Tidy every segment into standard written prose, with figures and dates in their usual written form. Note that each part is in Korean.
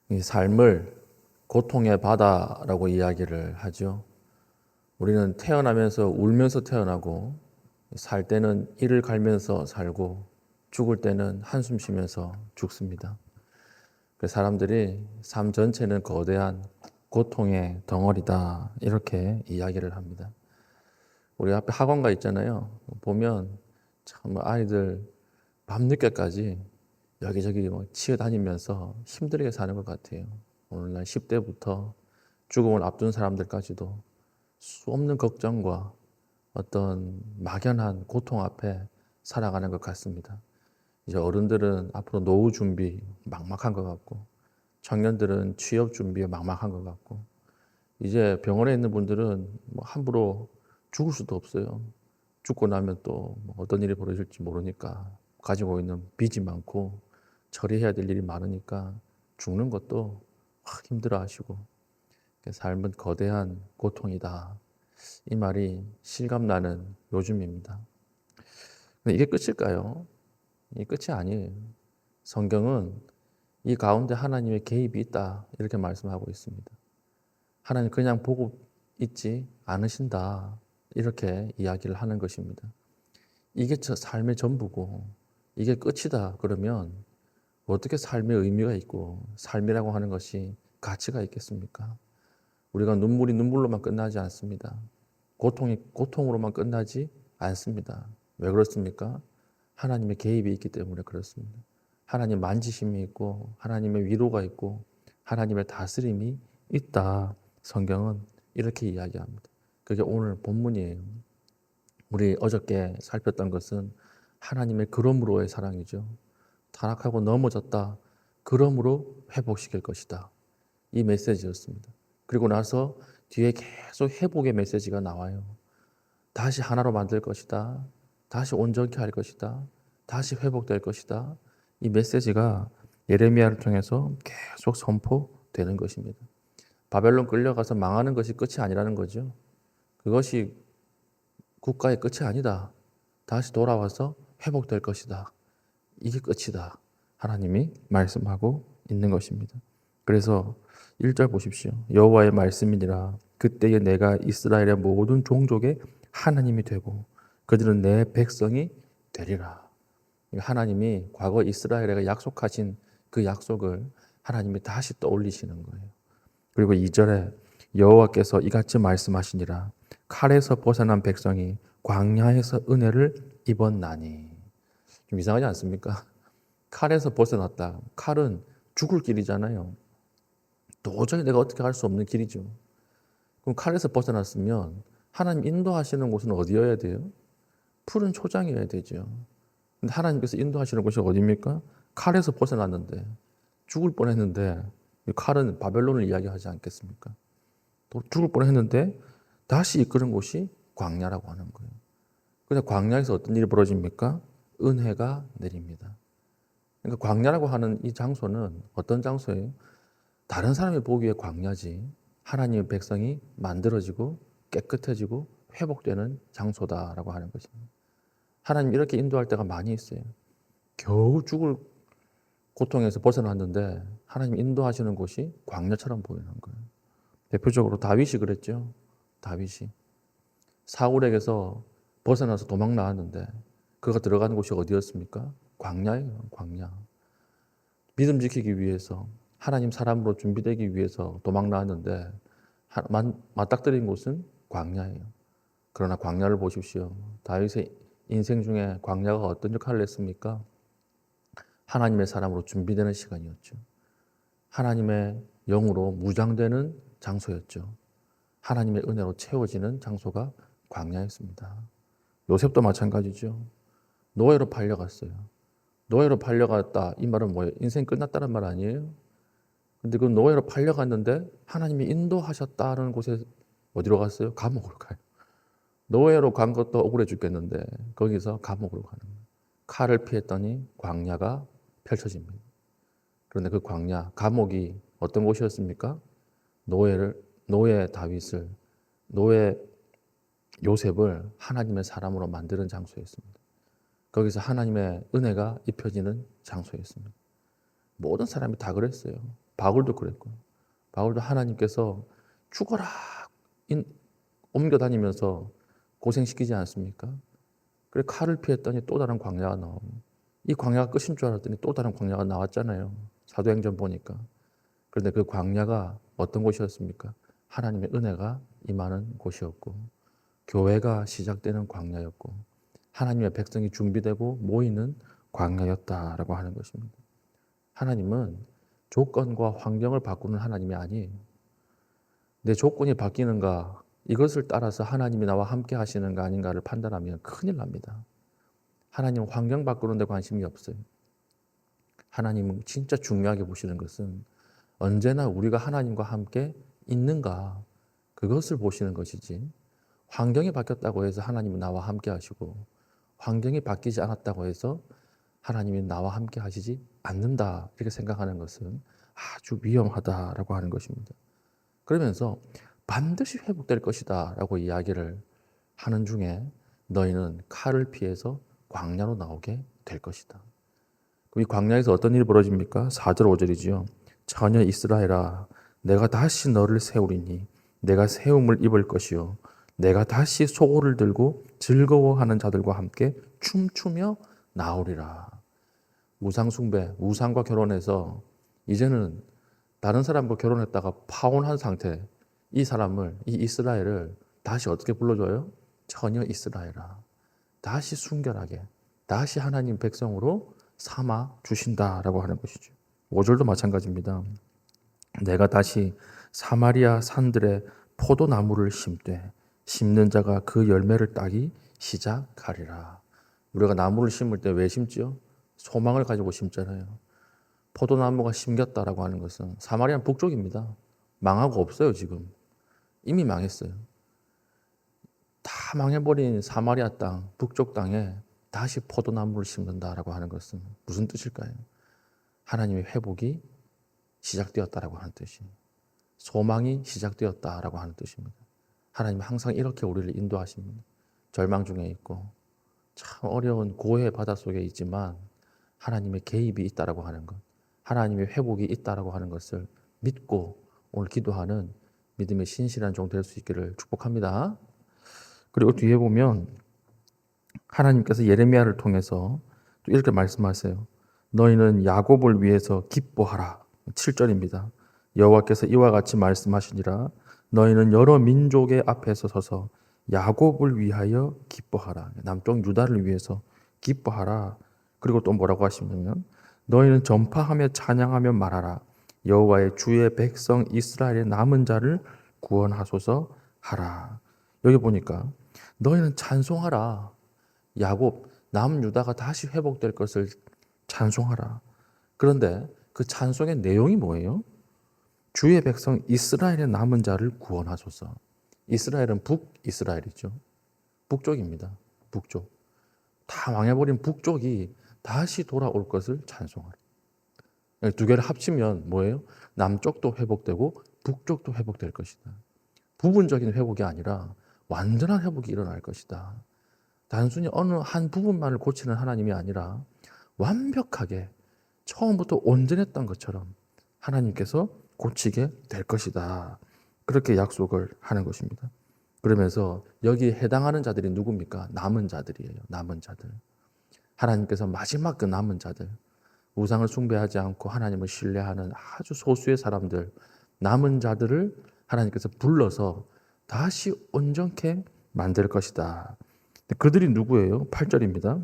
이 삶을 고통의 바다라고 이야기를 하죠. 우리는 태어나면서 울면서 태어나고 살 때는 이를 갈면서 살고 죽을 때는 한숨 쉬면서 죽습니다. 그 사람들이 삶 전체는 거대한 고통의 덩어리다 이렇게 이야기를 합니다. 우리 앞에 학원가 있잖아요. 보면 참 아이들 밤늦게까지 여기저기 치여다니면서 힘들게 사는 것 같아요. 오늘날 10대부터 죽음을 앞둔 사람들까지도 수 없는 걱정과 어떤 막연한 고통 앞에 살아가는 것 같습니다. 이제 어른들은 앞으로 노후 준비 막막한 것 같고, 청년들은 취업 준비에 막막한 것 같고, 이제 병원에 있는 분들은 함부로 죽을 수도 없어요. 죽고 나면 또 어떤 일이 벌어질지 모르니까 가지고 있는 빚이 많고 처리해야 될 일이 많으니까 죽는 것도 힘들어 하시고 삶은 거대한 고통이다. 이 말이 실감나는 요즘입니다. 근데 이게 끝일까요? 이게 끝이 아니에요. 성경은 이 가운데 하나님의 개입이 있다. 이렇게 말씀하고 있습니다. 하나님 그냥 보고 있지 않으신다. 이렇게 이야기를 하는 것입니다. 이게 저 삶의 전부고 이게 끝이다. 그러면 어떻게 삶의 의미가 있고 삶이라고 하는 것이 가치가 있겠습니까? 우리가 눈물이 눈물로만 끝나지 않습니다. 고통이 고통으로만 끝나지 않습니다. 왜 그렇습니까? 하나님의 개입이 있기 때문에 그렇습니다. 하나님 만지심이 있고 하나님의 위로가 있고 하나님의 다스림이 있다. 성경은 이렇게 이야기합니다. 그게 오늘 본문이에요. 우리 어저께 살폈던 것은 하나님의 그러므로의 사랑이죠. 타락하고 넘어졌다. 그러므로 회복시킬 것이다. 이 메시지였습니다. 그리고 나서 뒤에 계속 회복의 메시지가 나와요. 다시 하나로 만들 것이다. 다시 온전케 할 것이다. 다시 회복될 것이다. 이 메시지가 예레미야를 통해서 계속 선포되는 것입니다. 바벨론 끌려가서 망하는 것이 끝이 아니라는 거죠. 그것이 국가의 끝이 아니다. 다시 돌아와서 회복될 것이다. 이게 끝이다. 하나님이 말씀하고 있는 것입니다. 그래서 1절 보십시오. 여호와의 말씀이니라. 그때에 내가 이스라엘의 모든 종족의 하나님이 되고 그들은 내 백성이 되리라. 하나님이 과거 이스라엘에게 약속하신 그 약속을 하나님이 다시 떠올리시는 거예요. 그리고 2절에 여호와께서 이같이 말씀하시니라. 칼에서 벗어난 백성이 광야에서 은혜를 입었나니. 좀 이상하지 않습니까? 칼에서 벗어났다. 칼은 죽을 길이잖아요. 도저히 내가 어떻게 할 수 없는 길이죠. 그럼 칼에서 벗어났으면 하나님 인도하시는 곳은 어디여야 돼요? 푸른 초장이어야 되죠. 근데 하나님께서 인도하시는 곳이 어디입니까? 칼에서 벗어났는데 죽을 뻔했는데 칼은 바벨론을 이야기하지 않겠습니까? 또 죽을 뻔했는데 다시 이끄는 곳이 광야라고 하는 거예요. 그런데 광야에서 어떤 일이 벌어집니까? 은혜가 내립니다. 그러니까 광야라고 하는 이 장소는 어떤 장소예요? 다른 사람이 보기에 광야지 하나님의 백성이 만들어지고 깨끗해지고 회복되는 장소다라고 하는 것입니다. 하나님 이렇게 인도할 때가 많이 있어요. 겨우 죽을 고통에서 벗어났는데 하나님 인도하시는 곳이 광야처럼 보이는 거예요. 대표적으로 다윗이 그랬죠. 다윗이 사울에게서 벗어나서 도망 나왔는데 그가 들어가는 곳이 어디였습니까? 광야예요. 광야. 믿음 지키기 위해서 하나님 사람으로 준비되기 위해서 도망 나왔는데 맞닥뜨린 곳은 광야예요. 그러나 광야를 보십시오. 다윗의 인생 중에 광야가 어떤 역할을 했습니까? 하나님의 사람으로 준비되는 시간이었죠. 하나님의 영으로 무장되는 장소였죠. 하나님의 은혜로 채워지는 장소가 광야였습니다. 요셉도 마찬가지죠. 노예로 팔려갔어요. 노예로 팔려갔다. 이 말은 뭐예요? 인생 끝났다는 말 아니에요? 근데 그 노예로 팔려갔는데 하나님이 인도하셨다는 곳에 어디로 갔어요? 감옥으로 가요. 노예로 간 것도 억울해 죽겠는데 거기서 감옥으로 가는 거예요. 칼을 피했더니 광야가 펼쳐집니다. 그런데 그 광야, 감옥이 어떤 곳이었습니까? 노예 다윗을, 노예 요셉을 하나님의 사람으로 만드는 장소였습니다. 거기서 하나님의 은혜가 입혀지는 장소였습니다. 모든 사람이 다 그랬어요. 바울도 그랬고, 바울도 하나님께서 죽어라 옮겨 다니면서 고생시키지 않습니까? 그래 칼을 피했더니 또 다른 광야가 나오고, 이 광야가 끝인 줄 알았더니 또 다른 광야가 나왔잖아요. 사도행전 보니까. 그런데 그 광야가 어떤 곳이었습니까? 하나님의 은혜가 임하는 곳이었고, 교회가 시작되는 광야였고, 하나님의 백성이 준비되고 모이는 광야였다라고 하는 것입니다. 하나님은 조건과 환경을 바꾸는 하나님이 아니에요. 내 조건이 바뀌는가, 이것을 따라서 하나님이 나와 함께 하시는가 아닌가를 판단하면 큰일 납니다. 하나님은 환경 바꾸는 데 관심이 없어요. 하나님은 진짜 중요하게 보시는 것은 언제나 우리가 하나님과 함께 있는가, 그것을 보시는 것이지, 환경이 바뀌었다고 해서 하나님은 나와 함께 하시고, 환경이 바뀌지 않았다고 해서 하나님이 나와 함께 하시지 않는다, 이렇게 생각하는 것은 아주 위험하다라고 하는 것입니다. 그러면서 반드시 회복될 것이다 라고 이야기를 하는 중에 너희는 칼을 피해서 광야로 나오게 될 것이다. 그럼 이 광야에서 어떤 일이 벌어집니까? 4절 5절이지요. 처녀 이스라엘아, 내가 다시 너를 세우리니 내가 세움을 입을 것이요 내가 다시 소고를 들고 즐거워하는 자들과 함께 춤추며 나오리라. 우상 숭배, 우상과 결혼해서 이제는 다른 사람과 결혼했다가 파혼한 상태, 이 사람을, 이 이스라엘을 다시 어떻게 불러줘요? 처녀 이스라엘아, 다시 순결하게, 다시 하나님 백성으로 삼아 주신다라고 하는 것이죠. 5절도 마찬가지입니다. 내가 다시 사마리아 산들에 포도나무를 심되 심는 자가 그 열매를 따기 시작하리라. 우리가 나무를 심을 때 왜 심지요? 소망을 가지고 심잖아요. 포도나무가 심겼다라고 하는 것은 사마리아는 북쪽입니다. 망하고 없어요. 지금 이미 망했어요. 다 망해버린 사마리아 땅, 북쪽 땅에 다시 포도나무를 심는다라고 하는 것은 무슨 뜻일까요? 하나님의 회복이 시작되었다라고 하는 뜻이에요. 소망이 시작되었다라고 하는 뜻입니다. 하나님은 항상 이렇게 우리를 인도하십니다. 절망 중에 있고 참 어려운 고해 바다 속에 있지만 하나님의 개입이 있다라고 하는 것, 하나님의 회복이 있다라고 하는 것을 믿고 오늘 기도하는 믿음의 신실한 종 될 수 있기를 축복합니다. 그리고 뒤에 보면 하나님께서 예레미야를 통해서 또 이렇게 말씀하세요. 너희는 야곱을 위해서 기뻐하라. 7절입니다. 여호와께서 이와 같이 말씀하시니라. 너희는 여러 민족의 앞에서 서서 야곱을 위하여 기뻐하라. 남쪽 유다를 위해서 기뻐하라. 그리고 또 뭐라고 하시냐면 너희는 전파하며 찬양하며 말하라. 여호와의 주의 백성 이스라엘의 남은 자를 구원하소서 하라. 여기 보니까 너희는 찬송하라. 야곱, 남유다가 다시 회복될 것을 찬송하라. 그런데 그 찬송의 내용이 뭐예요? 주의 백성 이스라엘의 남은 자를 구원하소서. 이스라엘은 북이스라엘이죠. 북쪽입니다. 북쪽. 다 망해버린 북쪽이 다시 돌아올 것을 찬송하라. 두 개를 합치면 뭐예요? 남쪽도 회복되고 북쪽도 회복될 것이다. 부분적인 회복이 아니라 완전한 회복이 일어날 것이다. 단순히 어느 한 부분만을 고치는 하나님이 아니라 완벽하게 처음부터 온전했던 것처럼 하나님께서 고치게 될 것이다. 그렇게 약속을 하는 것입니다. 그러면서 여기에 해당하는 자들이 누굽니까? 남은 자들이에요. 남은 자들. 하나님께서 마지막 그 남은 자들, 우상을 숭배하지 않고 하나님을 신뢰하는 아주 소수의 사람들, 남은 자들을 하나님께서 불러서 다시 온전케 만들 것이다. 그들이 누구예요? 8절입니다.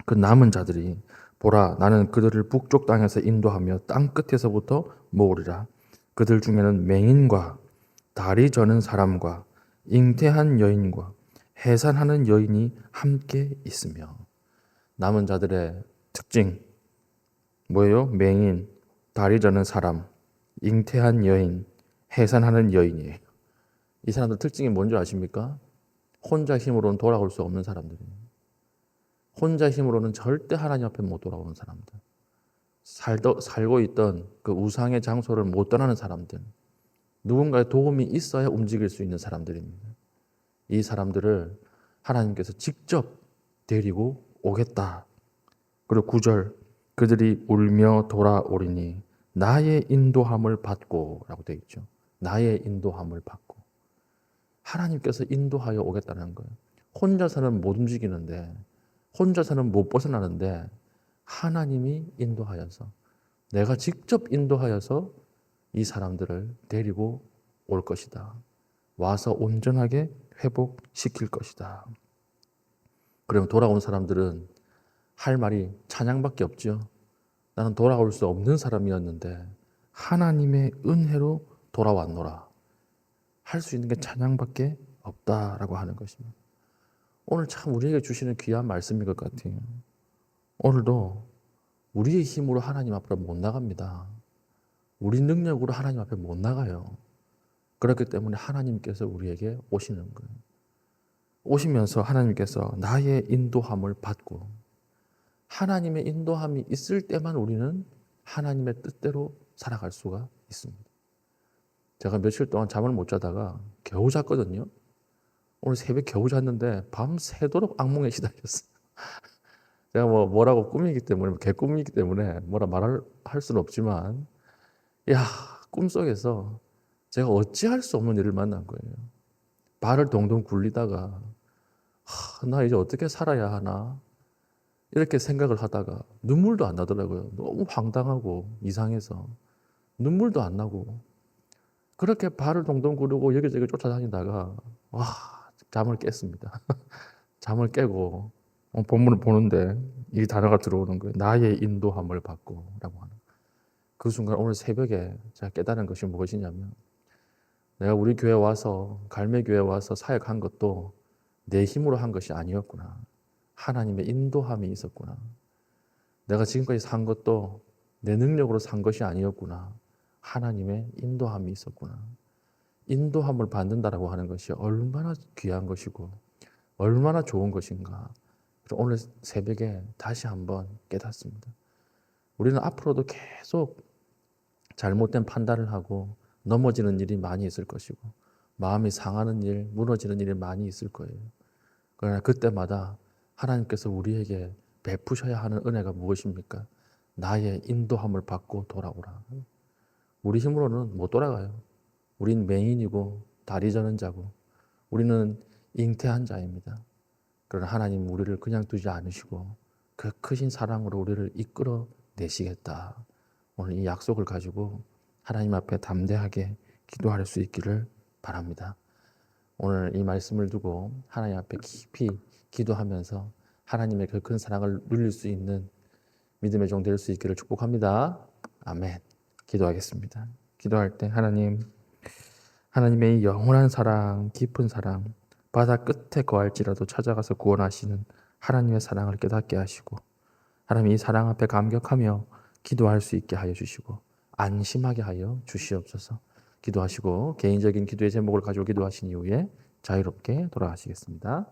그 남은 자들이 보라, 나는 그들을 북쪽 땅에서 인도하며 땅 끝에서부터 모으리라. 그들 중에는 맹인과 다리 저는 사람과 잉태한 여인과 해산하는 여인이 함께 있으며. 남은 자들의 특징 뭐예요? 맹인, 다리 저는 사람, 잉태한 여인, 해산하는 여인이에요. 이 사람들 특징이 뭔지 아십니까? 혼자 힘으로는 돌아올 수 없는 사람들이에요. 혼자 힘으로는 절대 하나님 앞에 못 돌아오는 사람들. 살고 있던 그 우상의 장소를 못 떠나는 사람들. 누군가의 도움이 있어야 움직일 수 있는 사람들입니다. 이 사람들을 하나님께서 직접 데리고 오겠다. 그리고 9절, 그들이 울며 돌아오리니 나의 인도함을 받고 라고 되어 있죠. 나의 인도함을 받고. 하나님께서 인도하여 오겠다는 거예요. 혼자서는 못 움직이는데, 혼자서는 못 벗어나는데 하나님이 인도하여서, 내가 직접 인도하여서 이 사람들을 데리고 올 것이다. 와서 온전하게 회복시킬 것이다. 그러면 돌아온 사람들은 할 말이 찬양밖에 없죠. 나는 돌아올 수 없는 사람이었는데 하나님의 은혜로 돌아왔노라. 할 수 있는 게 찬양밖에 없다라고 하는 것입니다. 오늘 참 우리에게 주시는 귀한 말씀인 것 같아요. 오늘도 우리의 힘으로 하나님 앞으로 못 나갑니다. 우리 능력으로 하나님 앞에 못 나가요. 그렇기 때문에 하나님께서 우리에게 오시는 거예요. 오시면서 하나님께서 나의 인도함을 받고, 하나님의 인도함이 있을 때만 우리는 하나님의 뜻대로 살아갈 수가 있습니다. 제가 며칠 동안 잠을 못 자다가 겨우 잤거든요. 오늘 새벽 겨우 잤는데 밤새도록 악몽에 시달렸어요. 제가 뭐라고 꿈이기 때문에, 개꿈이기 때문에 뭐라 할 수는 없지만, 꿈속에서 제가 어찌할 수 없는 일을 만난 거예요. 발을 동동 굴리다가 나 이제 어떻게 살아야 하나 이렇게 생각을 하다가 눈물도 안 나더라고요. 너무 황당하고 이상해서 눈물도 안 나고, 그렇게 발을 동동 구르고 여기저기 쫓아다니다가 잠을 깼습니다. 잠을 깨고 본문을 보는데 이 단어가 들어오는 거예요. 나의 인도함을 받고 라고 하는. 그 순간 오늘 새벽에 제가 깨달은 것이 무엇이냐면, 내가 우리 교회 와서, 갈매교회 와서 사역한 것도 내 힘으로 한 것이 아니었구나. 하나님의 인도함이 있었구나. 내가 지금까지 산 것도 내 능력으로 산 것이 아니었구나. 하나님의 인도함이 있었구나. 인도함을 받는다라고 하는 것이 얼마나 귀한 것이고 얼마나 좋은 것인가. 오늘 새벽에 다시 한번 깨닫습니다. 우리는 앞으로도 계속 잘못된 판단을 하고 넘어지는 일이 많이 있을 것이고 마음이 상하는 일, 무너지는 일이 많이 있을 거예요. 그러나 그때마다 하나님께서 우리에게 베푸셔야 하는 은혜가 무엇입니까? 나의 인도함을 받고 돌아오라. 우리 힘으로는 못 돌아가요. 우린 맹인이고 다리 저는 자고 우리는 잉태한 자입니다. 그러나 하나님 우리를 그냥 두지 않으시고 그 크신 사랑으로 우리를 이끌어 내시겠다. 오늘 이 약속을 가지고 하나님 앞에 담대하게 기도할 수 있기를 바랍니다. 오늘 이 말씀을 두고 하나님 앞에 깊이 기도하면서 하나님의 그 큰 사랑을 누릴 수 있는 믿음의 종 될 수 있기를 축복합니다. 아멘. 기도하겠습니다. 기도할 때 하나님의 영원한 사랑, 깊은 사랑, 바다 끝에 거할지라도 찾아가서 구원하시는 하나님의 사랑을 깨닫게 하시고, 하나님 이 사랑 앞에 감격하며 기도할 수 있게 하여 주시고 안심하게 하여 주시옵소서. 기도하시고 개인적인 기도의 제목을 가지고 기도하신 이후에 자유롭게 돌아가시겠습니다.